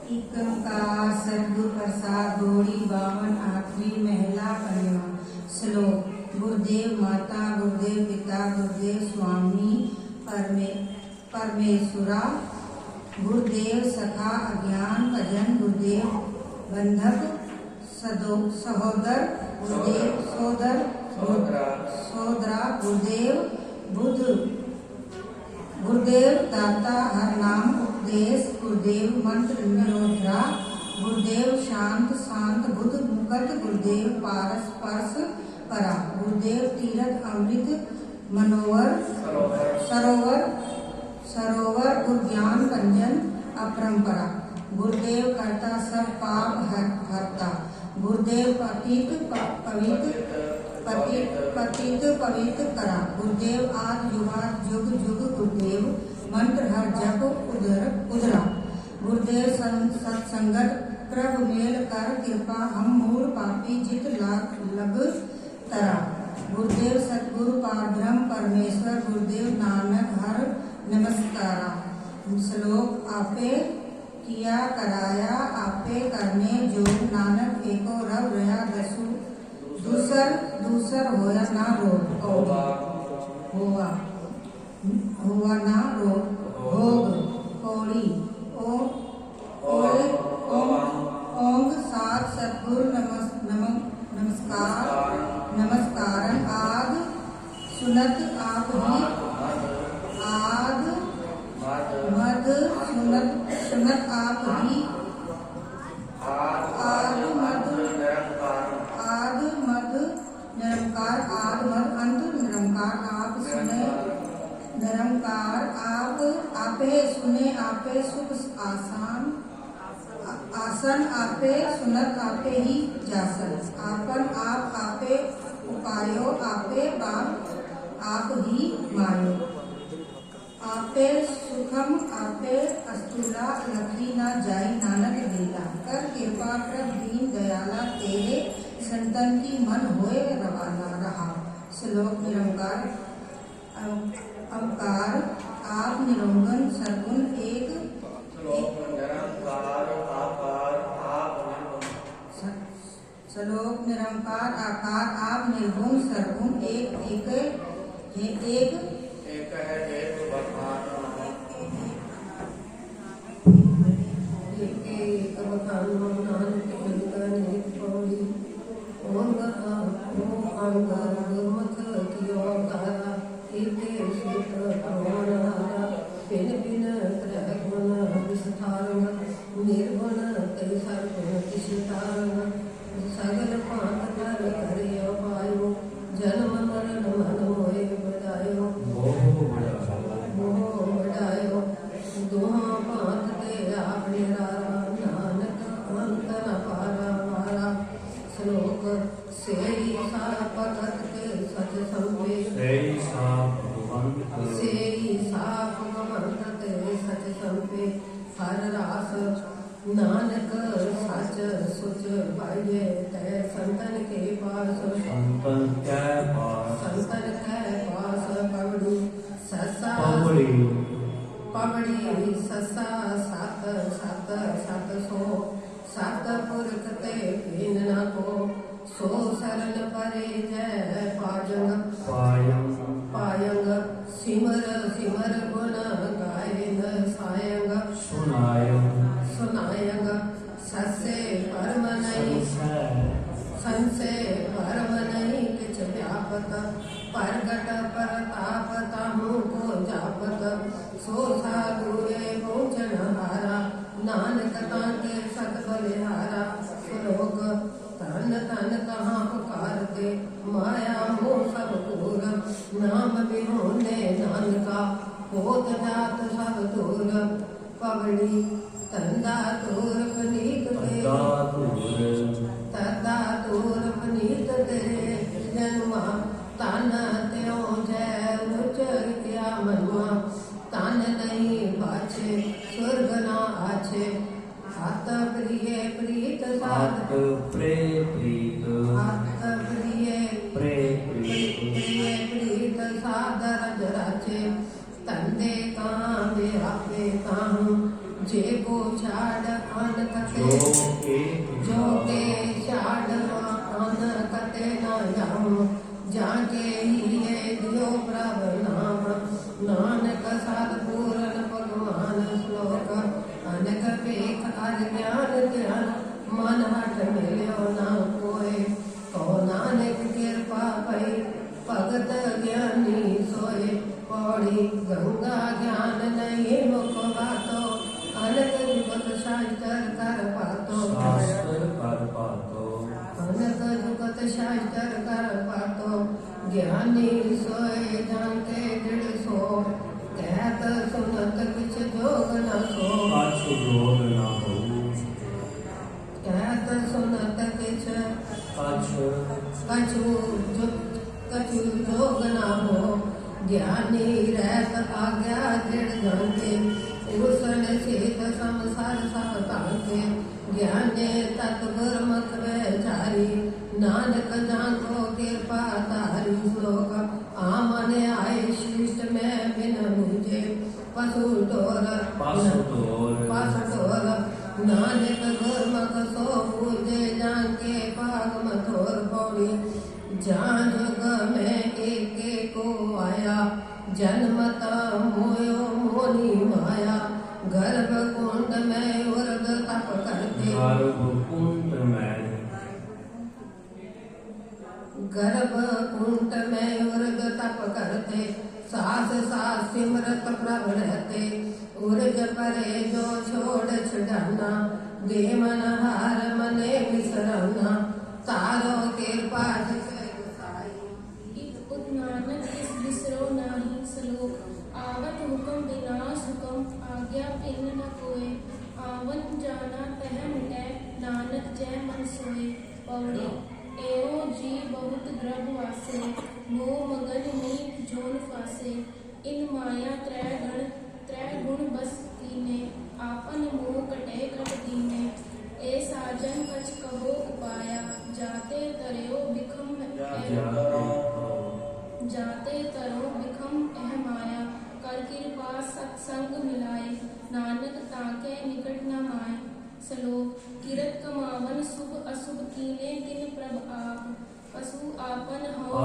इकंकार सतगुरु प्रसाद गौड़ी बावन आखिरी महला पंजवा। श्लोक। गुरुदेव माता, गुरुदेव पिता, गुरुदेव स्वामी परमेश्वरा, गुरुदेव सखा अज्ञान भजन, गुरुदेव बंधक सहोदर, गुरुदेव सोदरा, गुरुदेव बुद्ध, गुरुदेव दाता हर नाम उपदेश, गुरुदेव मंत्र निरोधरा, गुरुदेव शांत बुद्ध मुकट, गुरुदेव पारस परस परा, गुरुदेव तीरथ अमृत मनोवर सरोवर गुरु ज्ञान रंजन अपरंपरा, गुरुदेव करता सब पाप हरता, गुरुदेव पतित पवित्र करा, गुरुदेव आदि जुग गुरुदेव मंत्र हर जप उधरा, गुरुदेव सत्संगत प्रभ मेल कर कृपा, हम मूल पापी जित लग तरा, गुरुदेव सतगुरु पारब्रह्म परमेश्वर, गुरुदेव नानक हर नमस्कारा। श्लोक। आपे किया कराया आपे करने जो, नानक एको रव रहा दसु, दूसर होया ना रोग, हुआ ना रोग, भोग कौड़ी ओंग सात सतगुरु नमस्कारन आद सुनत आप ही, आद मद सुनत आप ही, आद मद निरंकार, आद मद अंत निरंकार, आप सुने निरंकार, आपे सुने आपे सुख आसन आपे सुनत आपे ही जासन, आपन आप आपे उपायो आपे बाप आप ही मायो, आपे सुखम आपे अस्तुला लखी ना जाई, नानक बेला कर कृपा प्रभ दीन दयाला, तेरे संतन की मन होए रवाना रहा। श्लोक। निरंकार अवकार आप निरंजन सरगुण एक, श्लोक। निरंकार आकार आप निर्गुण सरगुण एक सगल पाप कर करियो पायो, जन्म मरण मन मोहे बधायो, मोह बढ़ायो, दोहा पात ते आपने रारा, नानक अंत न पारा मारा। श्लोक। सेई सा भगत के सच संपे, सेई सा भगवंत ते सच संपे, हर रास नानक सच सुच पाइये, तै संतन के पास पवड़ी ससा सात सो, सात पुरख ते कीन न को, सो सरल परे जय पायंग, सिमर गुण गायन सायंग, सुनायंग ससे परम नहीं, संसे परम नहीं, किछ व्यापत परगट परताप ताहू को जापत, सो साधुए पहुँचन हारा, नानक ताके सत बलिहारा। श्लोक। तन कहाँ पुकारते, माया मोह सब दूर, नाम बिहोने नानका, होत जात सब दूर, पवड़ी तंदा दूर पनीत दे, जन्मा तन त्यों जय रुचर क्या मनवा, तन नहीं बाछे स्वर्ग ना आछे, हाथ प्रिय प्रीत साध, प्रीत सादर जराचे, तंदे कहाँ बेरापे कहाँ, जे को छाड़ अन जो कते एक जो के छाड़वा अन कते न जाऊं जाके ही दियो प्रभ नाम नानक सतपूरन भगवान श्लोक अनक पेख अज्ञान ध्यान मन हट मिल्यो ना कोय को नानक कृपा भई भगत ज्ञानी सोए पौड़ी गंगा ज्ञान नहीं मुख बातो अनक जुगत शास्त्र कर पातो शास्त्र कर पातो अनक जुगत शास्त्र कर पातो ज्ञानी सोए जानते दृढ़ सो कहत सुनत किछ जोग न सो कछ जोग न हो कहत सुनत किछ कछु जोग न हो ज्ञानी रहत आज्ञा दृढ़ जानते उसन शीत संसार सब ताके ज्ञाने तत्वर मत बेचारी नानक जाको कृपा तारी श्लोक आमन आए शिष्ट में बिन मुझे पशु टोर नानक गुरमुख सो पूजे जाके पाग मथोर पौड़ी जान जुग में एक को आया जन्मत मोयो मोनी माया गर्भ कुंड में उर्ग तप करते गर्भ कुंड में उर्ग तप करते सास सास सिमरत प्रभ रहते उर्ग परे जो छोड़ छड़ाना दे मन हार मने विसरना तारो कृपा नानक इस बिसरो नाही सलोक आवत हुक्म विनाश हुक्म आज्ञा पिन न कोय आवन जाना तह मिटै नानक जय मन सोए पौड़ी एओ जी बहुत द्रव वासे मोह मगन मीत जोन फासे इन माया त्रै गुण बस कीने आपन मोह कटे कट दीने ए साजन कछ कहो उपाया जाते तरयो बिखम जाते तरो बिखम एह माया कर कृपा सत्संग मिलाए नानक ताके निकट न माय सलोक किरत कमावन शुभ अशुभ कीने दिन प्रभ आप पशु आपन हौ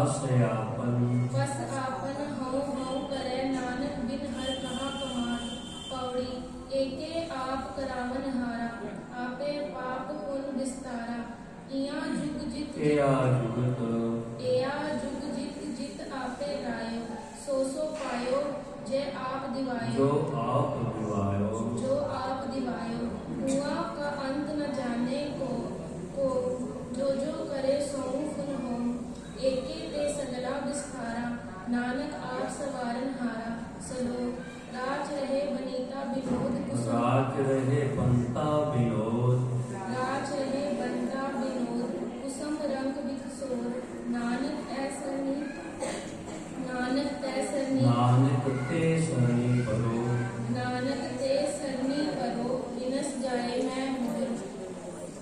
पस आपन हौ करे नानक बिन हर कहा कमार पौड़ी एके आप करावन हारा आपे पाप पुन विस्तारा इया जुग जित जित आपे रायो सो पायो जे आप दिवायो जो आप दिवायो हुआ का अंत न जाने को जो करे सोऊ फुन हो एके ते सगला विस्तारा नानक आप सवारन हारा सलो राज रहे बनीता विनोद कुसुम राज रहे बनता विनोद कुसुम रंग बिखसोर नानक ते सरनी परो विनस जाए मैं मोर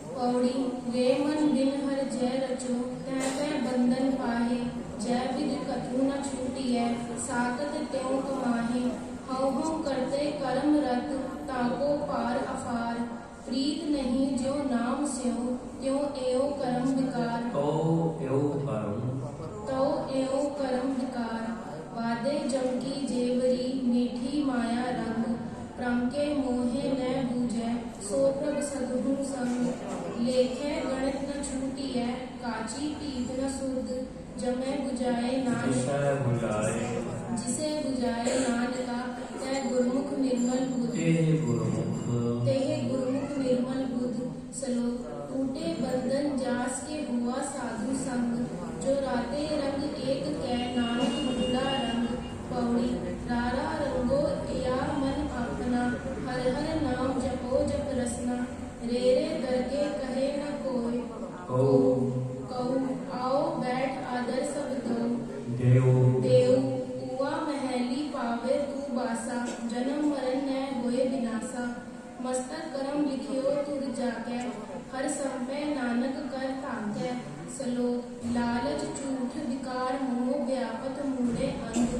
पौड़ी रे मन बिन हर जय रचो तह बंधन पाहे जय विधि कथु न छूटिय साकत त्यों कमाहे हौ करते कर्म रत ताको पार अपार प्रीत नहीं जो नाम स्यो त्यों एओ कर्म विकार तो एओ कर्म विकार वादे जमकी जेवरी मीठी माया रंग प्रमके मोहे न बूझे सो प्रभ सद्गुण संग लेखे गणित न छूटिय काची पीत न सुध जमे बुझाए जिसे बुझाए नानका तह गुरमुख निर्मल बुध सलो टूटे बंधन जास के हुआ साधु संग जो राते रंग एक कै नानक बूढ़ा रंग पौड़ी रारा रंगो या मन अपना हर हर नाम जपो जप रसना रे दरके कहे न कोई कऊ आओ बैठ आदर सब देव उआ महली पावे तू बासा जन्म मरण न होए विनासा मस्तक करम लिखियो तुर जाके हर संपय नानक कर ताके सलो लालच झूठ विकार मोह व्यापत मूढ़े अंध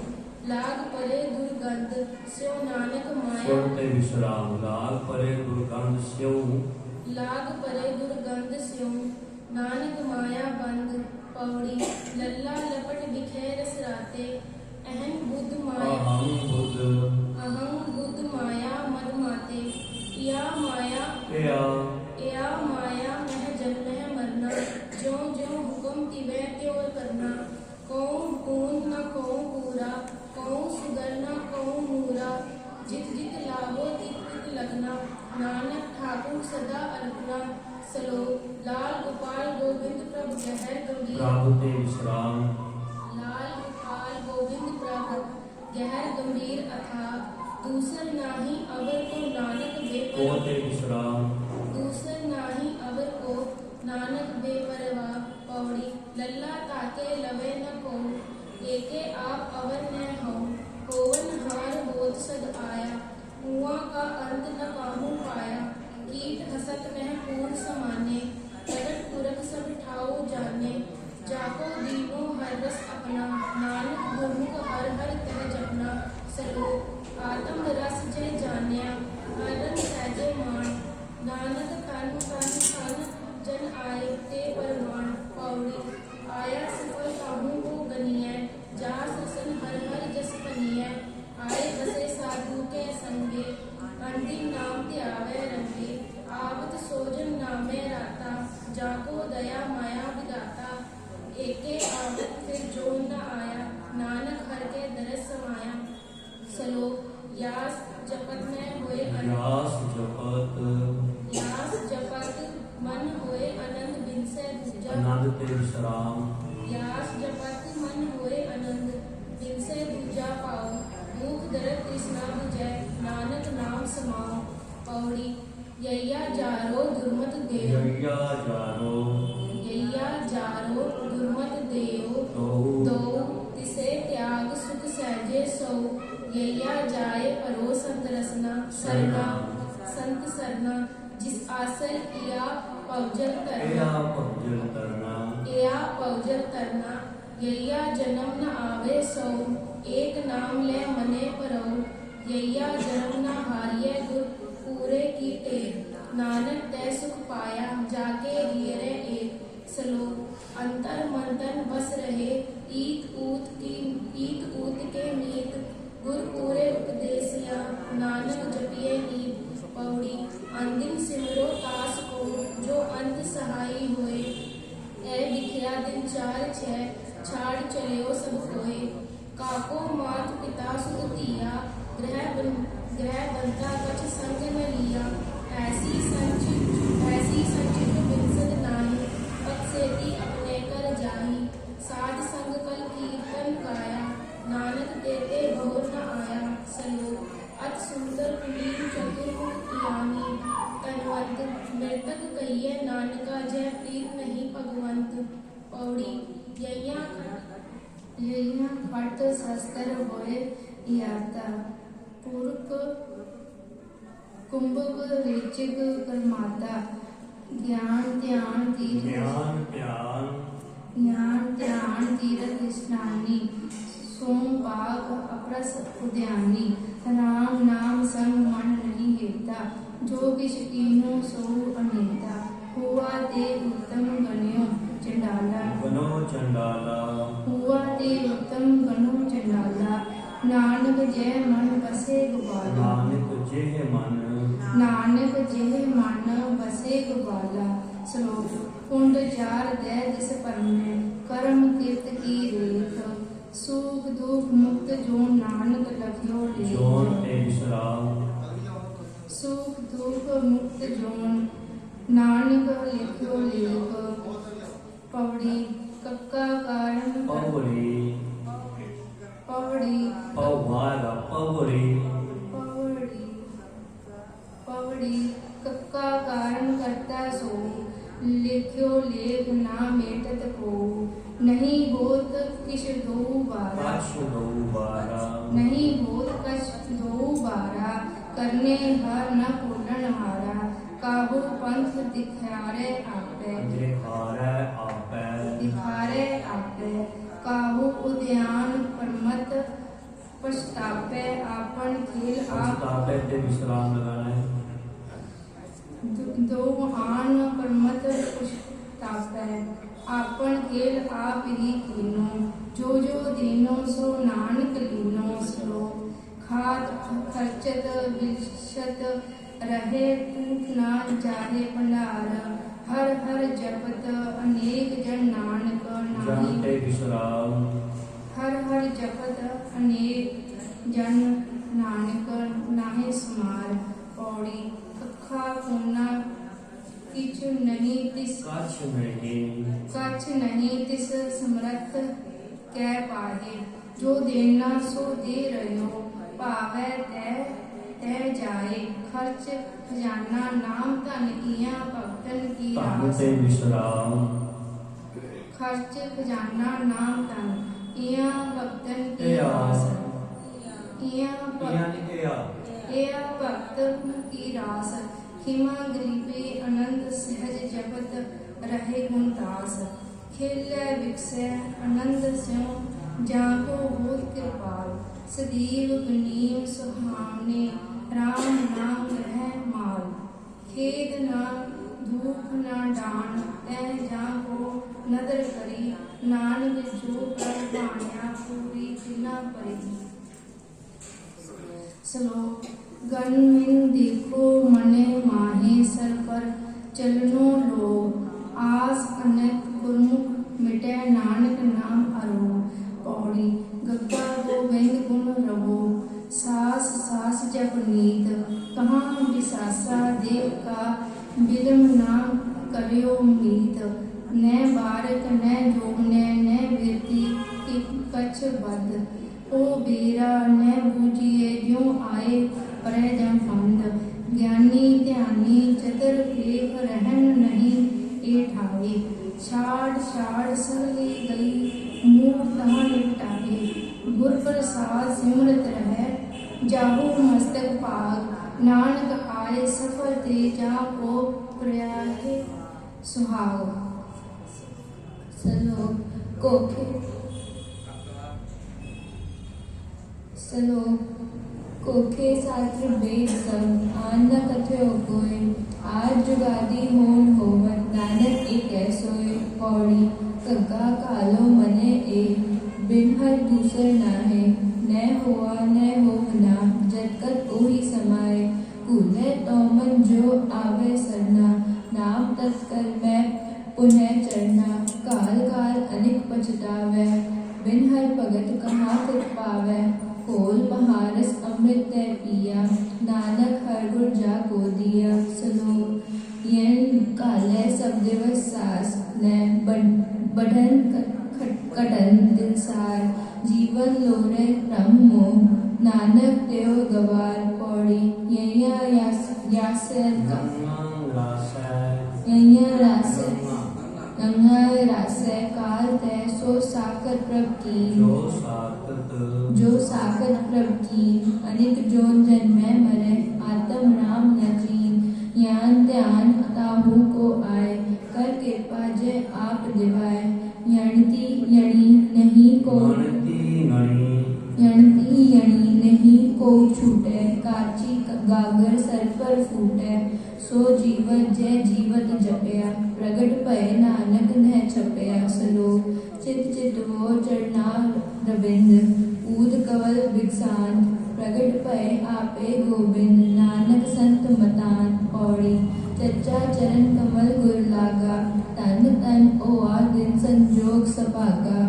लाग परे दुर्गंध स्यो नानक माया सुनते विश्राम लाग परे दुर्गंध स्यो लाग परे दुर्गंध स्यों नानक माया बंद पौड़ी लल्ला लपट बिखेर सराते अहं बुद्ध माया अहं बुद्ध माया मद माते या माया मह जन्म मरना ज्यों ज्यों हुक्म तिवै त्यों करना कौन पून न कौन पूरा कौन सुगर न कौन मूरा जित जित लाभो तित तित लगना नानक ठाकुर सदा अर्पणा सलोक लाल गोपाल गोविंद प्रभु गहर गंभीर प्रभु ते विश्राम लाल गोपाल गोविंद प्रभु गहर गंभीर अथा दूसर नाही अवर को नानक को बेपरवाह ते विश्राम दूसर नाही अवर को नानक बेपरवाह पौड़ी लल्ला ताके लवे न को एके आप अवर न हो होवन हार बोध सद आया कुआं का अंत न काहू पाया कीट हसत में पूर्ण समाने प्रगट पुरख सब ठाऊ जाने जाको दीनो हर रस अपना नानक गुरमुख हर हर तह जपना सलो आत्म रस जय जान्या हरन सहजे मान नानक कन कन कन जन आए ते परवान पौड़ी आया सफल काहू को गनिय जास रसन हर हर जस पनिय आए बसे साधु के संगे अंतिम नाम त्यावे रंगे आवत सोजन नामे राता जाको दया माया विदाता एके आवत फिर जो न आया नानक हर के दरस समाया सलोक यास जपत में होए यास जपत मन होए आनंद बिन से दूजा आनंद ते विश्राम यास जपत मन होए आनंद बिन से दूजा पाओ मुख दरत तृष्णा बुझै नानक नाम समाओ पौड़ी यैया जारो दुर्मत देव यैया जारो दुर्मत देव दो तिसे त्याग सुख सहजे सो यैया जाए परो संत रसना सरना संत सरना जिस आसर किया पवजल तरना यैया जन्म न आवे सो एक नाम ले मने परो यैया जन्म न हारिये गुर पूरे की टेर नानक तै सुख पाया जाके हियरे एक सलो अंतर मंतन बस रहे ईत ऊत के मीत गुर पूरे उपदेसिया नानक जपिए नीत पौड़ी अंतिम सिमरो तास को जो अंत सहाई होए ए बिखिया दिन 4-6 छाड़ चलियो सब कोए काको मात पिता सुत तिया ग्रह बनता कछ संग न लिया ऐसी संचित बिनसद नाही पक्षेती अपने कर जाही साध संग कल कीर्तन गाया नानक देते बहुर न आया सलो अत सुंदर कुलीन चतुर्मुख यानी तनवंत मृतक कहिए नानका जय प्रीत नहीं भगवंत पौड़ी यैया खट शस्त्र होए याता पुरख कुंभक रेचक करमाता ज्ञान ध्यान तीरथ स्नानी सोम बाग अपरस उद्यानी राम नाम संग मन नहीं हेता जो किछ कीनो सो अनेता हुआ ते उत्तम गण्यो चंडाला हुआ ते उत्तम गणो चंडाला नानक जय मन बसे गोपाला नानक जय मन बसे गोपाला श्लोक कुंड जार दे जिस परमे कर्म तीर्थ की रेख सुख दुख मुक्त जो नानक लखियो लेख सुख दुख मुक्त जो नानक लिखियो लेख पौड़ी कक्का कारण पौड़ी कक्का कारण करता सो लिखियो लेख ना मेटत को नहीं होत किश दो बारा नहीं होत कछ दो बारा करने हर न फूलन हारा काहू पंथ दिखारे आपे काहू उद्यान परमत पछतापे आपन खेल आप विश्राम लगाना है दो आन परमत पुष्टापै आपन खेल आप ही कीनो जो दीनो सो नानक लीनो सलो खात खर्चत विशत रहे टूट ना जाहे भंडार हर हर जपत अनेक जन नानक जन नाहि ते विश्राम हर हर जपत अनेक जन नानक नाहि समार पौड़ी अखा कोना किछ नहीं तिस कछ नहीं तिस समरथ कह पाहे जो देना सो दे रहो पावे तह जाए खर्च खजाना नाम धन किया भक्तन की धन रास ते विश्राम खर्च खजाना नाम धन किया भक्तन की रास किया भक्तन की रास खिमा गरीबे अनंत सहज जपत रहे गुणदास खिलै विकसै आनंद स्यों जाको होत कृपाल सदैव गनीम सुहावने राम नाम रह माल खेद ना धूप ना डान तह जाको नदर करी नानक जो कर बाणिया पूरी तिना परी श्लोक गण मिन देखो मने माहे सर पर चलनो लो आस अनंत गुरमुख मिटे नानक नाम अरो पौड़ी गग्गा गोविंद गुण रहो सास सास जप नीत कहाँ विसासा देव का बिलम नाम करियो मीत न बारक न जोगने न वीरती कि कछ बद ओ बेरा न बूझिए ज्यों आए परै जम फंद ज्ञानी ध्यानी चतुर फेख रहन नहीं ए ठावे छाड़ छाड़ सगली गई मुँह तहाँ निपटावे गुर प्रसाद सिमरत रह जाहु मस्तक पाग नानक आए सफल ते जा को प्रयाहे सुहाग श्लोक कोखे श्लोक कोखे शास्त्र वेद सब आन न कथ्यो कोय आज जुगादी होन होवत नानक एक ऐसोय पौड़ी कग्गा कालो मने ए बिन हर दूसर नाहे न हुआ न होवना जतकत ओही समाए कूले तो मन जो आवे सरना नाम तत्कर मैं पुनः चढ़ना काल काल अनिक पछतावे बिन हर भगत कहाँ तित पावे खोल महारस अमृत तै पिया नानक हर गुर जा को दिया श्लोक यन काले सब दिवस सास न बढ़न कटन दिलसार जीवन लोरे क्रम मोह नानक देव गवार पौड़ी यया यासर का यया रासे काल तै सो साकर प्रभ की जो साकर प्रभ की अनेक जोन जन्मै मरे आत्म राम न चीन यान ध्यान ताहू को आए कर कृपा जय आप दिवाए यणती यणी नहीं को यणती यणी नहीं को छूटे काची गागर सर पर फूटे सो जीवत जय जीवत जपया प्रगट भय नानक न छपया श्लोक चित चित वो चढ़ना रविंद ऊद कवल विकसान प्रगट भय आपे गोविंद नानक संत मतान पौड़ी चच्चा चरण कमल गुर लागा तन तन ओआ दिन संजोग सभागा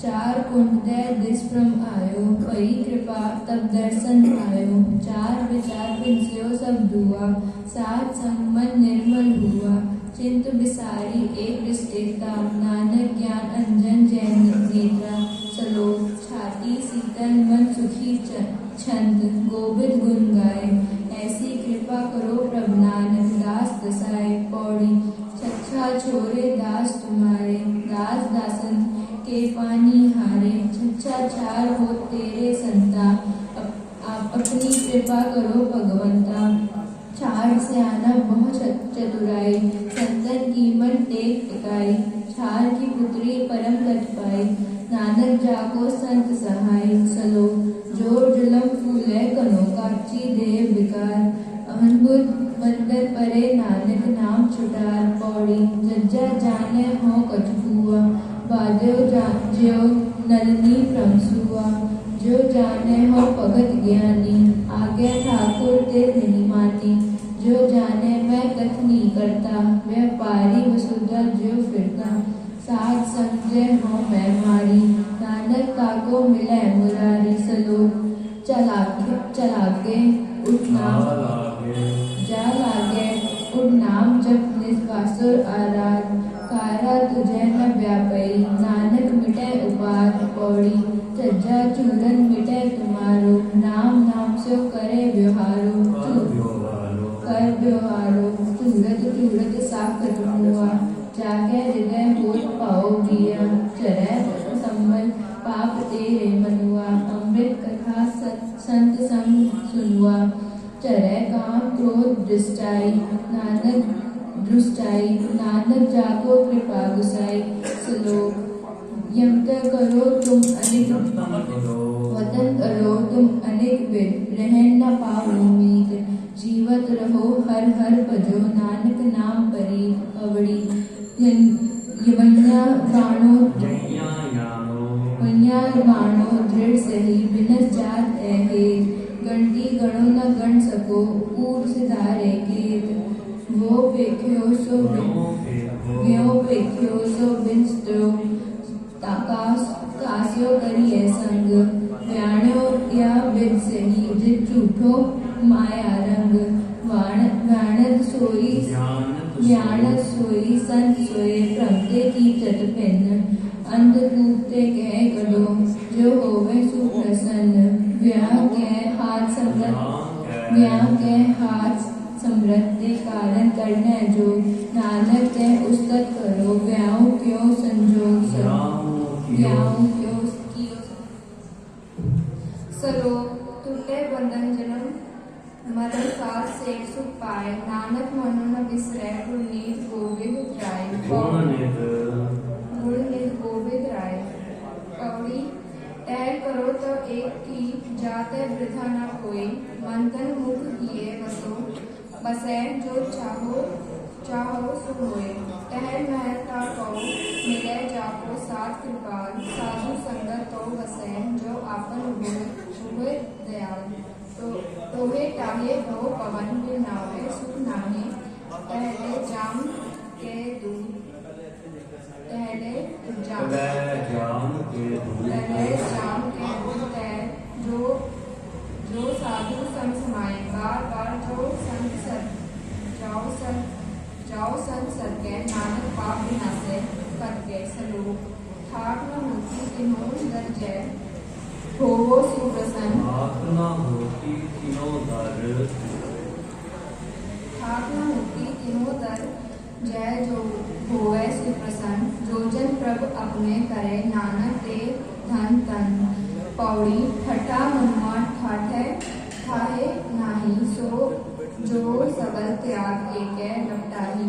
चार कुंड तै दिसप्रम आयो पई कृपा तब दर्शन आयो चार विचार बिनस्यो सब दुआ सात संग मन निर्मल हुआ चिंत बिसारी एक दृष्टिता नानक ज्ञान अंजन जैन नेत्रा श्लोक छाती शीतल मन सुखी छंद गोविंद गुण गाए ऐसी कृपा करो प्रभु नानक दास दसाए पौड़ी छच्छा छोरे दास तुम्हारे दास दासन के पानी हारे छच्छा चार हो तेरे संता आप अपनी कृपा करो भगवंता चार से आना बहुत चतुराई संतन की मन टेक टिकाई छार की पुत्री परम गत पाई नानक जाको संत सहाय श्लोक जोर जुलम फूले कनो काची देव विकार अहन बुद्ध बंदर परे नानक नाम जाने हो कछ हुआ, बाध्यो ज्यो नलनी प्रमसुआ। जो जाने हो भगत ज्ञानी, आज्ञा ठाकुर ते नहीं मानी। जो जाने मैं कथ नहीं करता, व्यापारी वसुधा जो फिरता। साध समझे हो मैं मारी, नानक ताको मिले मुरारी। सलोक चलाके उठना जा लागे, उठ नाम जप निस्वासुर आराध। कारा तुझे न व्यापई, नानक मिटे उपार पौड़ी। चज्जा चूरन मिटे तुम्हारो, नाम नाम सो करे व्यवहारो। कर व्यवहारो चूरत चूरत साकत हुआ, जाके हृदय होत पाओ जिया। चरै संबल पाप तेरे मनुआ, अमृत कथा संत संग सुनुआ। चरै काम क्रोध दृष्टाई, नानक जाको कृपा गुसाई। श्लोक यमत करो तुम अनेक वतन करो तुम अनेक विद, रहन न पाओ उम्मीद। जीवत रहो हर हर भजो, नानक नाम परी अवड़ी। वन्या बाणो दृढ़ सही, बिनस जात अहेत। गणती गणो न गण सको, ऊर सिधारे केत। वो पेख्यो सो बिनस्तो, कास्यो करिए संग। व्याण्यो या विद सही, जित झूठो माया रंग। व्याणत सोई संत सोए, प्रमते की चत भिन्न। अंधकूपते कह करो, जो होवे सुप्रसन्न। व्याह के हाथ समृत ते कारण करने जो। नानक ते उस्तत करो, व्याहु क्यों संजोग व्याहु क्यों कियो। सलोक टूटे बंधन जन्म मरण साथ सेठ सुख पाए। नानक मनु न बिसरै, गुण नीत गोविंद राय। गुण नीत गोविंद राय। पौड़ी टहल करो तो एक की, जाते वृथा न कोई। मंथन मुख किए बसो, बसै जो चाहो सो होए। टहल महल का कहो, मिले जाको साथ कृपाल। साधु संगत तो बसै, जो आपन हुए दयाल। तोहे टाहे भव पवन, बिन नावे सुख नाहे। पहले जाम के दूध जो साधु संग समाए। बार बार जो संत जाओ संत सरके, नानक पाप विनाशे करके। सलोक ठाक न होती तिन्हों दर जय, होवो सुप्रसन्न। ठाक न होती तिन्हों दर जय, जो होवे सुप्रसन्न। जो जन प्रभु अपने करे, नानक ते धन तन। पौड़ी ठट्ठा मनुआ ठाहे नाही, सो जो सबल त्याग एकै लपटाही।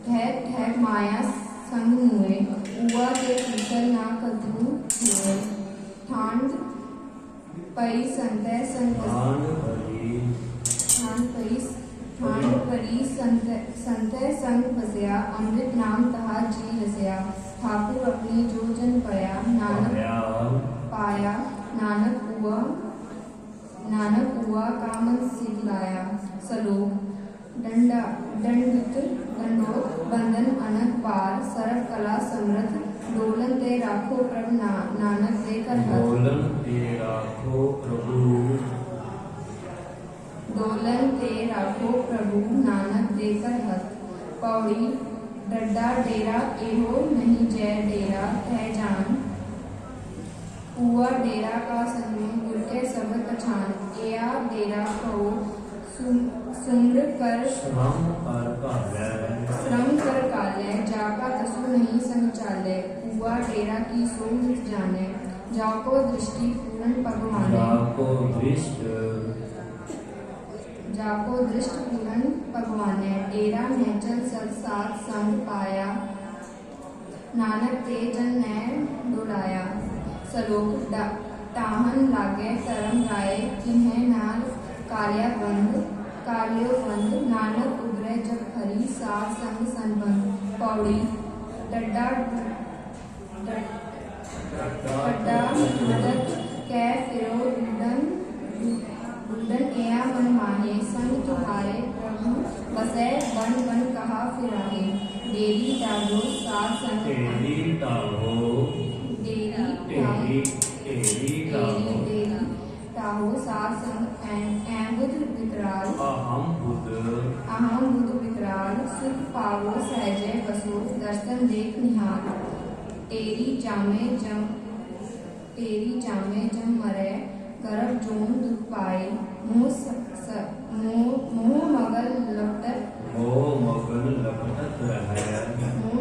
ठहर ठहर माया संग मुए, उआ के कुशल ना कदू हुए। ठांड पई संतै संग संतै संग बसया। अमृत नाम तहा जी रसया। ठाकुर अपनी जो जन पया, नानक पाया। नानक हुआ कामन सिद्ध लाया। सलोक दंडोत बंधन अनक पार। सर्व कला समृद्ध, डोलन ते राखो प्रभु। नानक देकर डोलन ते राखो प्रभु, नानक देकर हथ। पौड़ी डड्डा डेरा एहो नहीं जय डेरा, तह जान। हुआ डेरा का संग, गुर के सब पछान। एया डेरा कहो सुम्र कर श्रम कर काले। जाका तसु नहीं संग चाले, हुआ डेरा की सो मिट जाने। जाको दृष्टि पूर्ण भगवाने, जाको दृष्ट पूर्ण भगवाने। डेरा में चल सत साथ संग पाया, नानक ते जन ने डुलाया। सलोक टाहन लागे करम राय, किन्हें नाल कालियो बंद। नानक उगरे जब हरी, सार संग संबंध। पौड़ी डड्डा मदद कै फिरो डुल्डन एया मन माहे संग तुम्हारे प्रभु बसै बन बन कहा फिराहे डेरी डालो साथ संग तेरी ताहो तेरी ताहो साथ संग ऐं बुध विकराल अहम बुध विकराल सुख पावो सहजय बसो दर्शन देख निहाल तेरी जामे जम मरे गर्भ जोन दुख पाए मुँह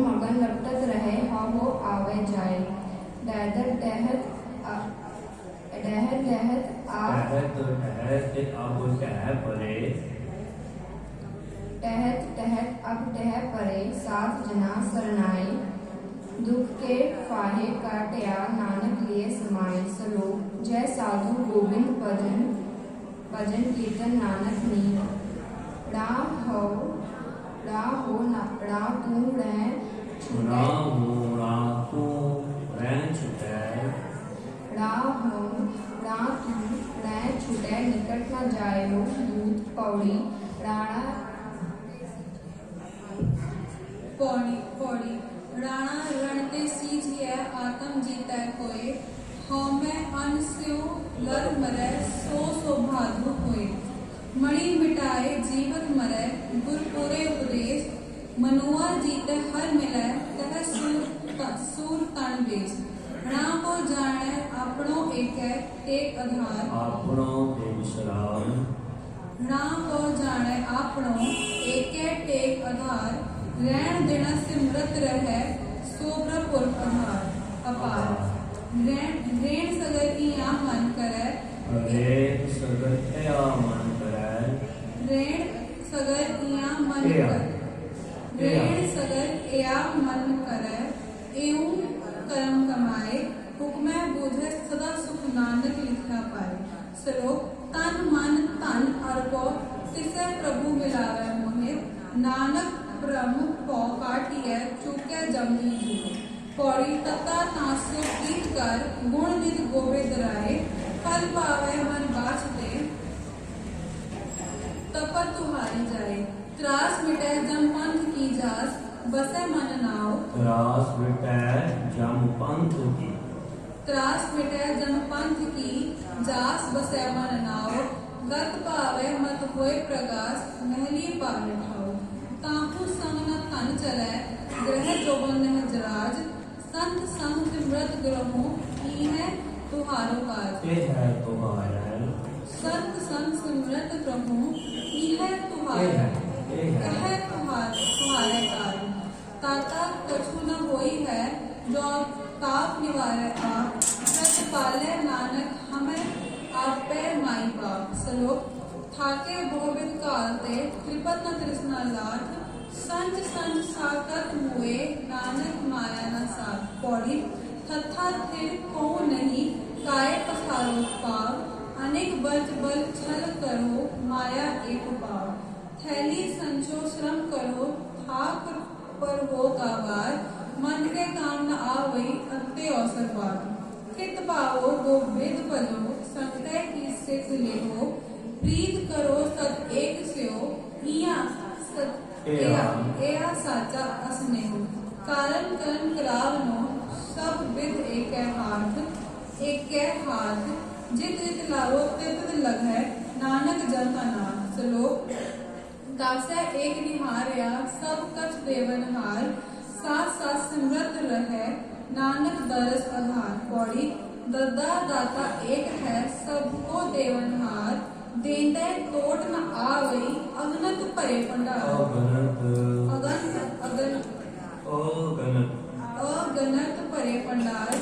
मगन लपटत रहे हो आवे जाए दहत अब टह परे सात जना सरनाए दुख के फाहे काटया नानक लिए समाए सलोक जय साधु गोविंद भजन कीर्तन नानक नीर राम हो रा तू रह छुटे निकट न जायो दूत पौड़ी पौड़ी राणा रणते सीझिए आत्म जीतै कोय हौमै अन स्यो लर मरै सो भादु होय मणि मिटाए जीवन मरै गुरपुरे उपदेश मनुआ जीते हर मिलै तह सूर तन बेच राम को जाने अपनो एक आधार राम को जाने अपनो एक आधार रैन देना सिमरत रहे सोब्रपुर अपार रेण सगर इया मन करे रेण सगर इया मन करे एवं कर्म कमाए हुक्मै बूझे सदा सुख नानक लिखा पाए श्लोक तन मन धन अर्पो तिसै प्रभु मिलावे मोहे नानक ब्रह्म पौ काटिए चुके जमनी जी पौड़ी तता तासु गीत कर गुण निध गोविंद राय फल पावे मन बाछते तपत तुहारी जाए त्रास मिटे जम पंथ की जास बसे मन नाव त्रास मिटे जम पंथ की जास बसे मन नाव गत पावे मत होए प्रकाश महली पावे ठाव ताहु संग न तन चलै ग्रह जोबन नह जराज संत संग सिमरत ग्रहो ई है तुहारो काज संत संग सिमरत ग्रहो ई है तुम्हारे काज ताता कछु न होई है जो ताप निवारे आप सच पाले नानक हमें आपे माई बाप श्लोक थाके बहुविध कालते त्रिपत न तृष्णा लाथ संच साकत मुए नानक माया न साथ पौड़ी तथा थिर को नहीं काय पसारो पाव अनेक बल छल करो माया एक पाव थैली संचो श्रम करो थाक पर हो काबार मन के काम न आवई अंते अवसर बार हित पावो गो वेद पलो संकटे की सिख लेहो प्रीत करो सत एक स्यो एया साचा असनेहो कारण करन करावनो सब विद एक हाथ जित लावो तित लगै नानक जन का नाम श्लोक दासै एक निहार्या सब कछ देवनहार साथ सिमरत रहे नानक दरस आधार पौड़ी दद्दा दाता एक है सबको देवनहार देंदे कोट न आवई अगनत परे पंडार अगनत परे पंडार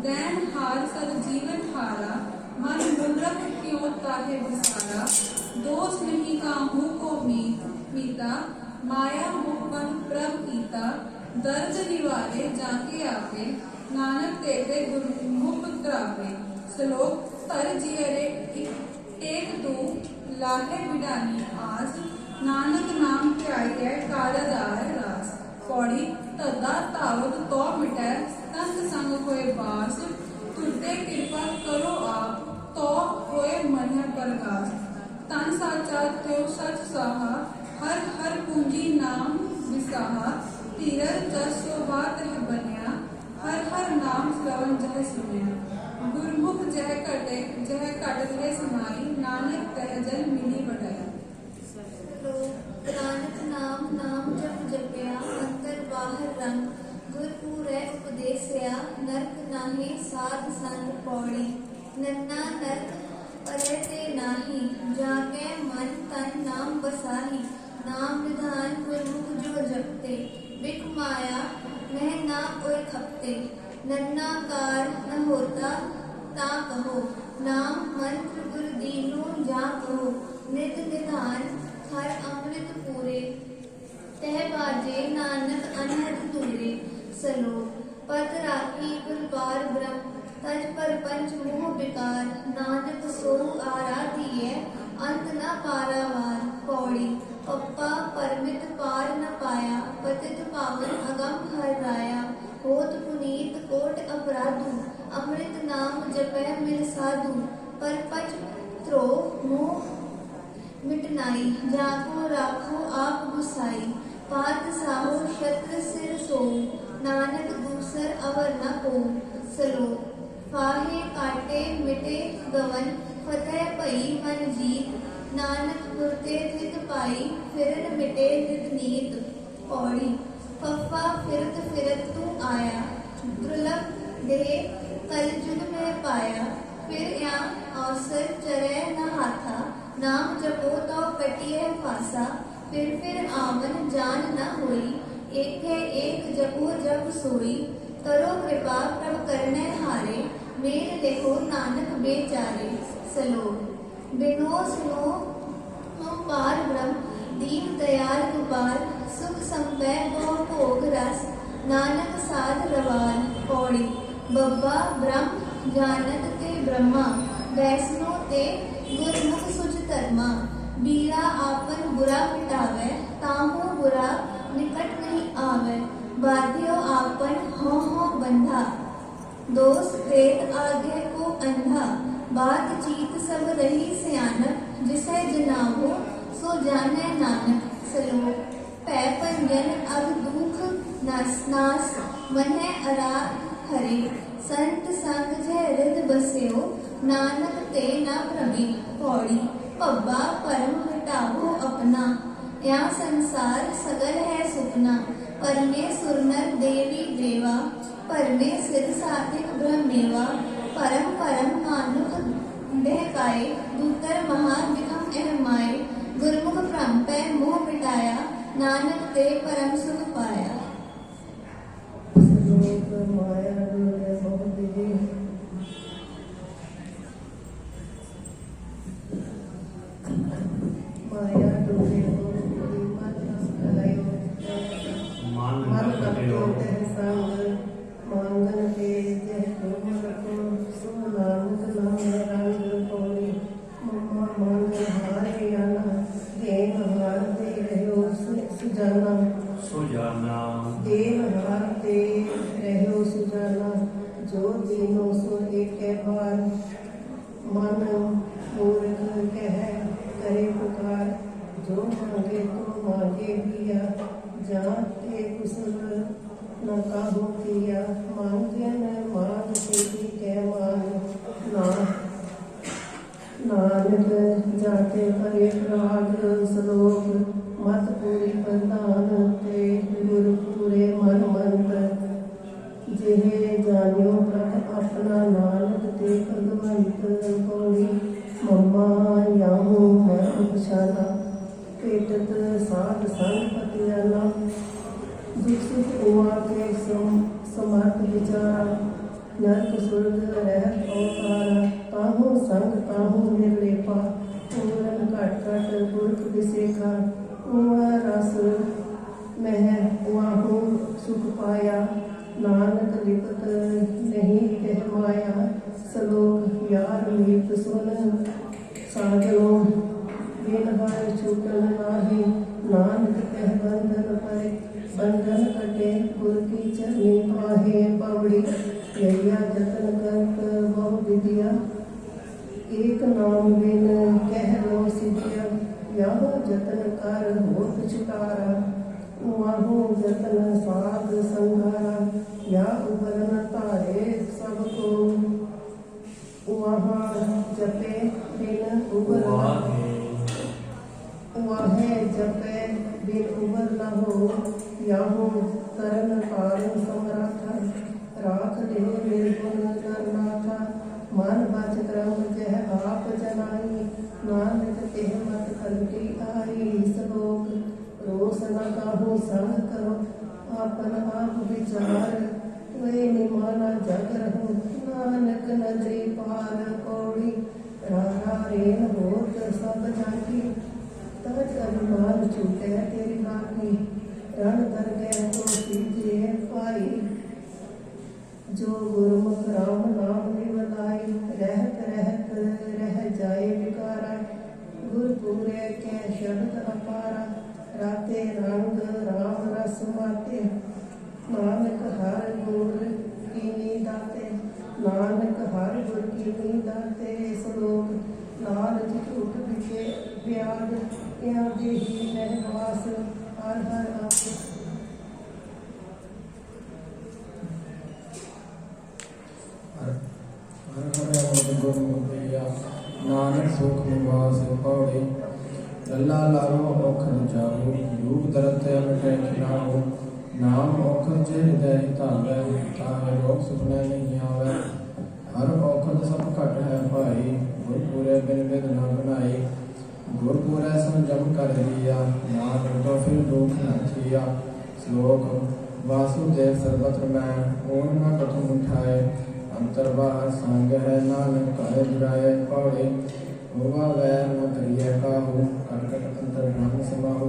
दैन हार सद जीवन हारा मन मूर्ख क्यों ताहे विसारा दोष नहीं काहू को मीता माया मुखन प्रभ कीता दर्द निवारे जाके आपे नानक तेते गुरमुख त्रापे श्लोक तर जियरे एक तू लाहे बिडानी आस नानक नाम ध्याय कालदार रास पौड़ी तदा ताव आवत तो मिटै संत संग होए बास तुरते कृपा करो आप तो होए मन प्रकाश तन साचा त्यो सच साहा हर हर पूंजी नाम विसाहा तीरथ जस बात रह बनिया हर हर नाम श्रवण जह सुनिया गुरमुख जह कटे जह कट रहे समाई नानक तह जल मिली बढ़ाया। नानक नाम नाम जप जपया अंतर बाहर रंग गुरपुरै उपदेसया नरक नाहि साध संग पौड़ी नन्ना नरक परे ते नाही जाके मन तन नाम बसाही नाम निधान गुरमुख जो जपते बिक माया मह ना ओए खपते नन्ना कार न होता ता कहो नाम मंत्र गुरु दीनो जा कहो नित निधान हर अमृत पूरे तह बाजे नानक अनहद दूरे सलो पद राखी गुर बार ब्रह्म तज पर पंच मोह विकार नानक सो आराधिय अंत न पारावार पौड़ी पप्पा परमित पार न पाया पतित पावन अगम हर राया होत पुनीत कोट अपराधु अमृत नाम जपै मिल साधु पर पच त्रो मोह मिटनाई जाको राखो आप गुसाई पात साहो शत्र सिर सो नानक दूसर अवर न को सलो फाहे काटे मिटे गवन फतेह पई मन जीत नानक मुरते थित पाई फिरन मिटे नित नीत पौड़ी फफ्फा फिरत फिरत तू आया दुर्लभ देह कल जुग में पाया फिर या अवसर चरे न हाथा नाम जपो तो कटिए फासा फिर आवन जान न होई एक है एक जपो जब सोई करो कृपा प्रभ करने हारे मेर देखो नानक बेचारे सलो बिनो सुनो हम पार ब्रह्म दीन दयाल दुपार सुख संपै बहु भोग रस नानक साध रवाल पौड़ी बब्बा ब्रह्म जानत ते ब्रह्मा वैष्णो ते गुरमुख सुच धर्मा बीरा आपन बुरा मिटावे ताहू बुरा निकट नहीं आवे बाध्यो आपन हो बंधा दोष भेद आगे को अंधा बात चीत सब रही सियानक जिसे जनावो सो जाने नानक सलो पै पंजन अब दुख नास मन्हे अरा हरे संत संग जय हृद बस्यो नानक ते ना भ्रमी पौड़ी पब्बा परम मिटावो अपना या संसार सगल है सुपना परमेश्वर नर देवी देवा परमे सिर साधिक ब्रह्मेवा परम परम मानुख बहकाए दूतर महा विखम एहमाए गुरमुख भ्रम पै मोह मिटाया नानक ते परम सुख पाया। मन कटियो सुजाना देव हारते रहो सुजाना जो तीनों सो एक बार मन मूर्ख कह करे पुकार जो मांगे तो मांगे पिया जाते कुशल न काहू किया मांगे न मांग तेरी के मान नानक जाते परे प्राग श्लोक मत पूरी प्रधान ते गुरु पूरे मन मंत जिहे जानियो प्रभ अपना नानक ते भगवंत पौड़ी मम्मा याहू मर उपशाला पेटत साध संग पतियाला दुख सुख उमा के समर्थ विचारा नरक स्वर्ग रहत अवतारा ताहू संग ताहू निर्लेपा पूरन घट घट पुरख विसेखा रस मह वाहू सुख पाया नानक लिपत नहीं कह माया सलोक यार मीत सुन साधनो बिन हर छूटन नाही नानक कह बंधन पर बंधन कटे गुर की चरनी पौड़ी यहिया जतन करत बहु विद्या एक नाम बिन कह लो सिद्धिया यह जतन कर होत छुटारा वाहु जतन साध संघारा या उबरन तारे सबको वहाँ जपे बिन उबरना वाहे जपे बिन उबर न हो याहू तरन तारण समराथा राख दे निर्गुण करनाथा मन बच क्रम जह आप जनाई नानक तेह मत कलटी आई सलोक रोस न काहू संग करो आपन आप विचार वे निमाना जग रहो नानक नदरी पार कौड़ी रारा रेन होत सब जाकी तज अभिमान छूटे तेरी बाकी रण कर गए तो सीजे पाई जो गुरमुख राम नाम निवलाई रहत रहत रह जाए विकारा गुर पूरे के शब्द अपारा राते रंग राम रस माते नानक हर गुर कीनी दाते नानक हर गुर कीनी दाते श्लोक लालच झूठ विखे व्याध या देही रहवास हर हर आप नानक सुख निवास पौड़े लल्ला लारो औखर जाओ योग दरत मिटे खिलाओ नाम औखर जे हृदय धावे ताहे रोग सुपने नहीं आवे हर औखर सब घट है भाई गुर पूरे बिन बिन न बनाई गुर पूरे संजम कर लिया नाम तो फिर दुख न थिया श्लोक वासुदेव सर्वत्र मैं ओम न कथम उठाए अंतर बाहर संग है नानक काहे जुराए पौड़े हुआ वैर न करिए काहू कटकट अंतर ब्रह्म समाहु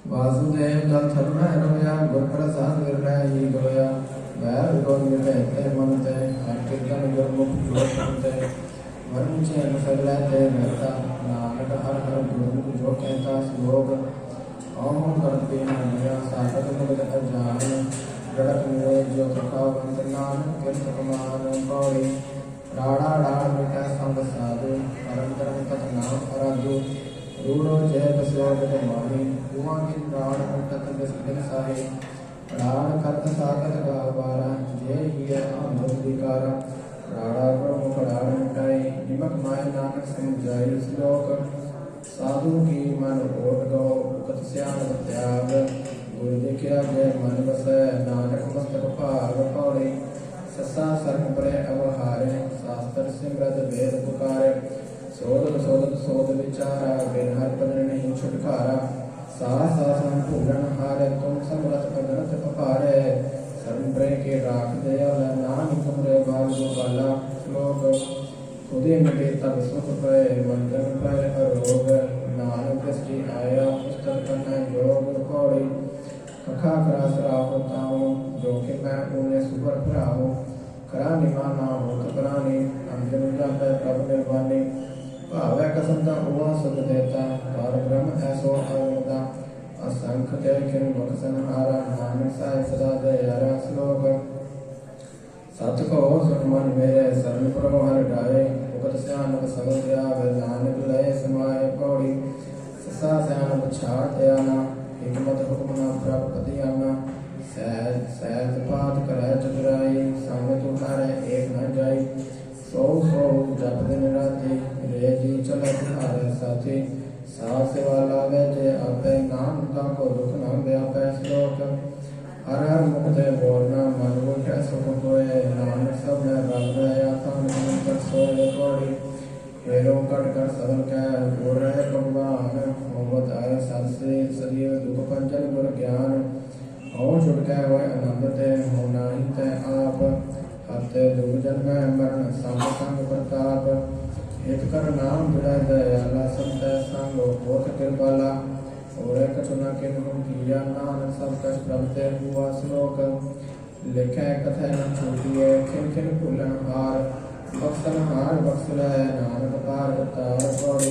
वासुदेव जल थल में रोया गुर प्रसाद विरह ही गोया वैर विरोध मिटे ते मन ते हर कीर्तन गुर मुख जोड़ करते वरुण चैन फिर लेते रहता नानक हर हर गुरु जो कहता श्लोक ओम करते हैं मेरा सागत मुगत अजान गड़क मुए जो थकावंत नानक किरत कमान पौड़ी राड़ा डाड़ मिटा संग साधु परम धर्म तथ नाम अराधु रूढ़ो जय बस्यो बिट माही कुआं की प्राण मुटत बिस्बिन साहे प्राण करत सागत गावारा जय हिय आनंद विकारा राड़ा करो मुख राड़ मिटाई निमक माय नानक समझाई श्लोक साधु की मन ओट गो उकत श्याम त्याग गुरु देखिया जय मन बसै नानक मस्तक भाग पौड़े ससा सर्ग परे अवहारे शास्त्र सिमरत वेद पुकारे सोदत सोदत सोद विचारा बिन हर पदन नहीं छुटकारा सास आसन भूलन हारे तुम समरथ पदनत पपारे शरण प्रे के राख दयाल नाम तुमरे बाल गोपाला श्लोक खुदे मिटे तब सुख पाए मंदन पर अरोग नानक दृष्टि आया पुस्तक कन्या योग पौड़ी कखा करा सराहो ताओ जो कि मैं उन्हें सुपर भराओ करा निमाना हो तो करानी अंजन जाता प्रभु निर्वाणी भावे कसम का हुआ सुख देता और ब्रह्म ऐसो अवदा असंख ते खिन मुख संहारा नानक साहिब सदा दयारा श्लोक सत को सुख मन मेरे शरण प्रभु हर डाए उगत स्यानक सगल त्याग नानक लय समाए पौड़ी ससा स्यानक छाड़ त्याना हिकमत हुक्म न प्राप्ति आना सहज सहज पात करे चतुराई संग तुम्हारे एक न जाई सो सो जप दिन राति रे जी चले तुम्हारे साथी सा सेवा लागे जे आपे नाम का को दुख न व्यापे श्लोक हर हर मुख ते बोलना मन मुझे सुख होए नानक सब में रल गया थान कर सोए पौड़ी हेरो कट कर सदन कह बोल रहे भगवान मोहम्मद आय सदसे सदैव दुख पंचन गुर ज्ञान हो छुटके होए आनंद ते हो नाही ते आप हते दुख जन्म मरण संग संग प्रताप हित कर नाम जुड़ा दयाला संत संग होत कृपाला और कछु न किन किया नानक सब कछ प्रभते हुआ श्लोक लिखे कथे न छूटिए खिन खिन भूलन हार बक्सन हार बक्सलै नानक पार तार पौड़ी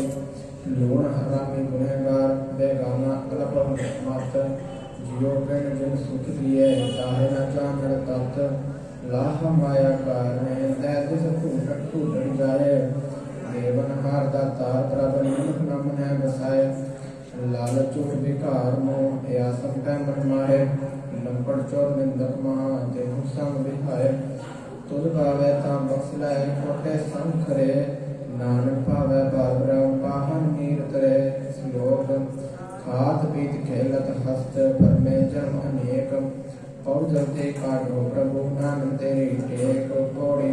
लूण हरामी गुनहगार बेगाना अलप मत जियो बिन जिन सुख दिए ताहे न जान तत् लाह माया कारणे दैदिस ढूंढ जाए देवन हार दातार प्रभ नानक नाम है बसाए लालच उठ विकार मोह या संतै मन माहे लंपट चोर निंदक महा देहु संग विहाय तुझ भावे ता बख्श लै खोटे संग करे नानक भावे बार ब्रह्म पाहन नीर करे श्लोक खात पीत खेलत हस्त परमे जम अनेक पौ जलते काटो प्रभु नानक तेरी टेक पौड़ी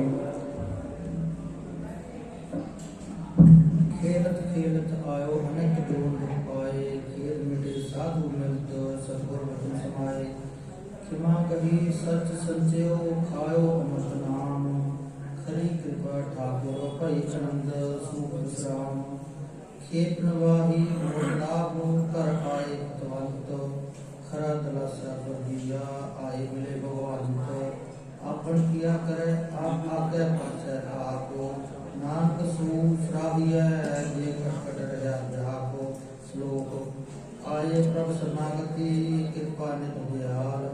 खेलत खेलत आयो अनंत डोल पाए खेल मिटे साधु मिलत सतगुर वचन समाए खिमा कही सच संचयो खायो अमृत नाम खरी कृपा ठाकुर भई आनंद सुख विश्राम खेप नवाही मोर लाभ कर आए पतवंत खरा दलासा दिया आए मिले भगवान तो आपन किया करे आप आगे पाछे आप नानक सूराहिया जे कट रहा जहा को श्लोक आये प्रभ शरणागति कृपा नित दयाल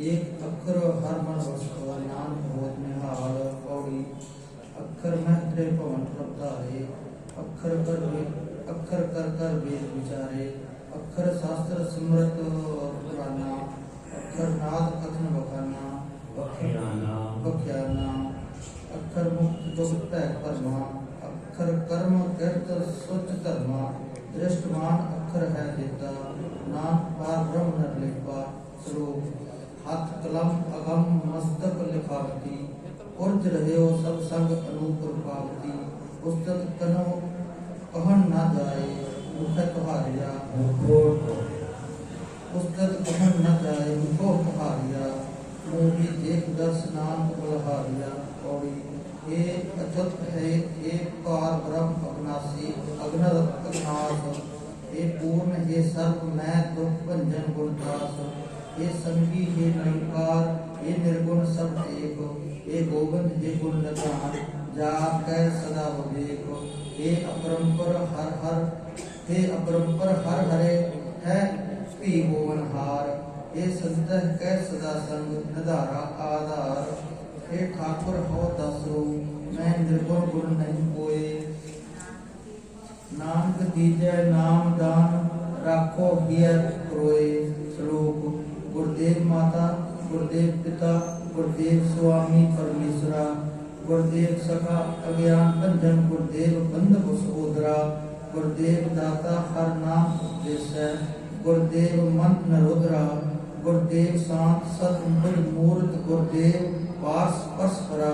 एक अक्षर हर मन वसो नाम होत निहाल पौड़ी अक्षर महत्रे पवन प्रभधारे अक्षर कर कर वेद विचारे अक्षर शास्त्र सिमरत पुराना अक्षर नाद कथन बखाना बख्याना अक्षर मुक्त जुगत पै परमा अक्षर कर्म कृत स्वच्छ धर्मा दृष्टमान अक्षर है देता नाम पार ब्रह्म नर लेपा श्लोक हाथ कलम अगम मस्तक लिखावती उर्ज रहे हो सब संग अनूप पावती पुस्तक कनो कहन ना जाए मुख तुहारिया पुस्तक कहन न जाए मुखो तुहारिया मोही देख दर्श नाम बलहारिया पौड़ी हे अच्युत है हे पार ब्रह्म अविनाशी अग्नद अविनाश हे पूर्ण हे सर्व मैं दुख भंजन गुणदास हे संगी हे निरंकार हे निर्गुण सब एक हे गोविंद हे गुण निधान जा कै सदा विवेक हे अपरंपर हर हर हे अपरंपर हर हरे है पी गोवन हार हे संतह कै सदा संग निधारा आधार हे ठाकुर हो दसरो मैं निर्गुण गुण नहीं कोय नानक दीजै नाम दान राखो हिय रोए श्लोक गुरुदेव माता गुरुदेव पिता गुरुदेव स्वामी परमेश्वरा गुरुदेव सखा अज्ञान भंजन गुरुदेव बंधु सहोदरा गुरुदेव दाता हर नाम उपदेश गुरुदेव मंत्र नरोदरा गुरुदेव शांत सतमुर मूर्त गुरुदेव वास परस्परा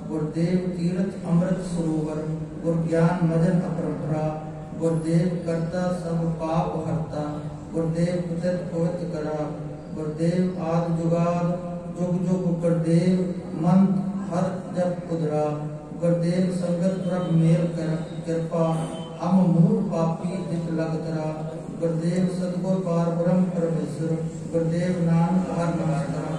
गुरुदेव तीर्थ अमृत सरोवर गुरु ज्ञान मजन अपरंपरा गुरुदेव करता सब पाप हरता गुरुदेव पुत्र पवित्र करा गुरुदेव आदि जुगाद जुग जुग गुरुदेव मंत्र हर जप उदरा गुरुदेव संगत प्रभ मेल कर कृपा हम मूल पापी दित लगतरा गुरुदेव सतगुर पार ब्रह्म परमेश्वर गुरुदेव नानक हर नमस्कार